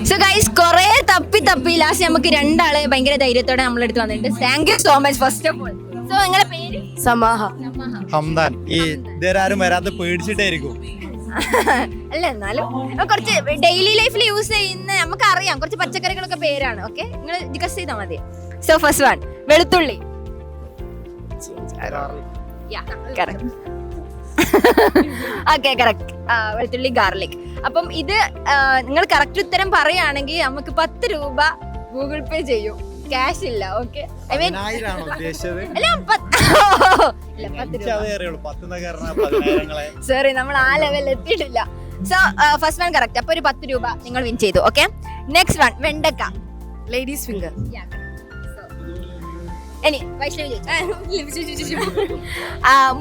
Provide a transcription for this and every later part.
So guys കുറെ തപ്പി last നമുക്ക് രണ്ടാളെ ഭയങ്കര ധൈര്യത്തോടെ നമ്മളെടുത്ത് വന്നിട്ടുണ്ട്. Thank you so much first of all. So നിങ്ങളുടെ പേര്? സമാഹ. ഹംദാൻ. ഈ ഇതുവരാരും വരാതെ പേടിച്ചിട്ടായിരിക്കും. അല്ല എന്നാലും കുറച്ച് ഡെയിലി ലൈഫിൽ യൂസ് ചെയ്യുന്ന നമുക്ക് അറിയാം കുറച്ച് പച്ചക്കറികളൊക്കെ പേരാണ്. ഓക്കെ, നിങ്ങൾ ഡിസ്കസ് ചെയ്താൽ മതി. സോ ഫസ്റ്റ് വൺ വെളുത്തുള്ളി. ഓക്കെ കറക്റ്റ്, വെളുത്തുള്ളി ഗാർലിക്. അപ്പം ഇത് നിങ്ങൾ കറക്റ്റ് ഉത്തരം പറയുകയാണെങ്കിൽ നമുക്ക് 10 രൂപ ഗൂഗിൾ പേ ചെയ്യും. ക്യാഷ് ഇല്ല. ഓക്കെ, സോറി നമ്മൾ ആ ലെവലിൽ എത്തിയിട്ടില്ല. So first one correct. അപ്പൊ ഒരു 10 രൂപ നിങ്ങൾ വിൻ ചെയ്തു. ഓക്കെ, നെക്സ്റ്റ് വൺ വെണ്ടക്ക. Ladies finger. ഇനി വൈഷ്ണവി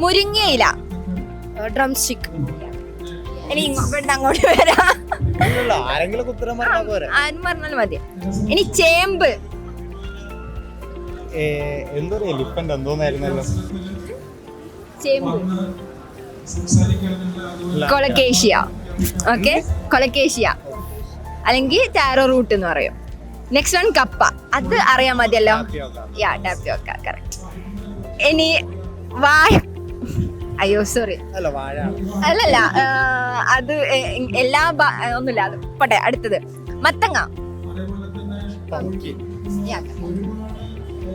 മുരിങ്ങയില. Drum stick. ഇനി ഇവിടുന്ന് അങ്ങോട്ട് വരാം. ആരും പറഞ്ഞാലും മതി. ഇനി ചേമ്പ്. ചേമ്പ് കൊളക്കേഷ്യ. ഓക്കെ, കൊളക്കേഷ്യ അല്ലെങ്കിൽ ടാരോ റൂട്ട് എന്ന് പറയും. നെക്സ്റ്റ് വൺ കപ്പ. അത് അറിയാൻ മതിയല്ലോ. യാ ടാപ്പിയോക്ക കറക്റ്റ്. ഇനി അയ്യോ സോറി അല്ലല്ല, അത് എല്ലാ ഒന്നുമില്ല. അത് പോട്ടെ. അടുത്തത് മത്തങ്ങ.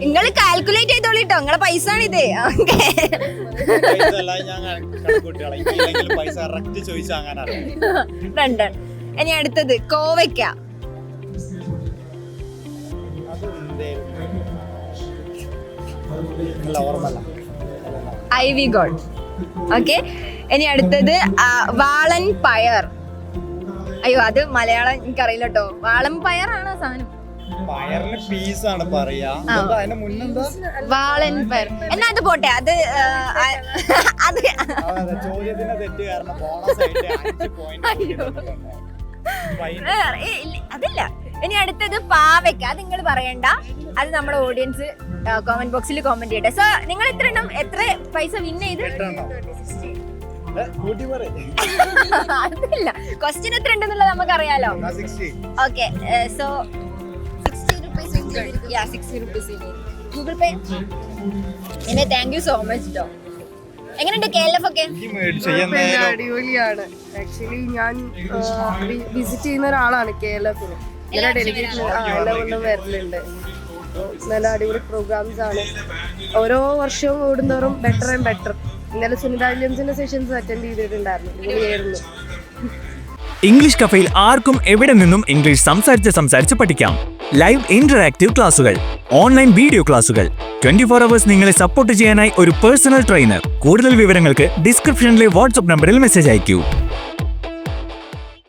നിങ്ങൾ കാൽക്കുലേറ്റ് ചെയ്തോളിട്ടോ, നിങ്ങളെ പൈസ ആണ് ഇത്. രണ്ട്. ഇനി അടുത്തത് കോവയ്ക്ക. IV gold. ഓക്കെ, ഇനി അടുത്തത് വാളൻ പയർ. അയ്യോ അത് മലയാളം എനിക്കറിയില്ല കേട്ടോ. വാളൻ പയറാണ് സാധനം. വാളൻ പയർ എന്നാ അത് പോട്ടെ. അത് അതില്ല. ഇനി അടുത്തത് പാവയ്ക്ക. അത് നിങ്ങൾ പറയണ്ട, അത് നമ്മുടെ ഓഡിയൻസ് കോമന്റ് ബോക്സിൽ കോമന്റ് ചെയ്യട്ടെ. സോ നിങ്ങൾ എത്ര പൈസ വിൻ ചെയ്ത്? അതില്ല, ക്വസ്റ്റ്യൻ എത്ര ഉണ്ടെന്നുള്ളത് നമുക്ക് അറിയാലോ. ഓക്കെ, സോ 60 rupees ഗൂഗിൾ പേ. എന്നെ താങ്ക് യു സോ മച്ച് കേട്ടോ. എങ്ങനെയുണ്ട് KLF ഒക്കെ? അടിപൊളിയാണ്. ആക്ച്വലി ഞാൻ വിസിറ്റ് ചെയ്യുന്ന ഒരാളാണ് KLF. ഇങ്ങനെ ഡെലിഗേറ്റ് എല്ലാ കൊണ്ടും വരലുണ്ട്. നല്ല അടിപൊളി പ്രോഗ്രാംസ് ആണ്. ഓരോ വർഷവും കൂടുന്തോറും ബെറ്റർ ആൻഡ് ബെറ്റർ. ഇന്നലെ സുനിത വില്യംസിന്റെ സെഷൻസ് അറ്റൻഡ് ചെയ്തിട്ടുണ്ടായിരുന്നു. ഇങ്ങനെയായിരുന്നു. ഇംഗ്ലീഷ് കഫേയിൽ ആർക്കും എവിടെ നിന്നും ഇംഗ്ലീഷ് സംസാരിച്ച് പഠിക്കാം. ലൈവ് ഇന്ററാക്റ്റീവ് ക്ലാസുകൾ, ഓൺലൈൻ വീഡിയോ ക്ലാസുകൾ, 24 hours നിങ്ങളെ സപ്പോർട്ട് ചെയ്യാനായി ഒരു പേഴ്സണൽ ട്രെയിനർ. കൂടുതൽ വിവരങ്ങൾക്ക് ഡിസ്ക്രിപ്ഷനിലെ വാട്സ്ആപ്പ് നമ്പറിൽ മെസ്സേജ് അയക്കൂ.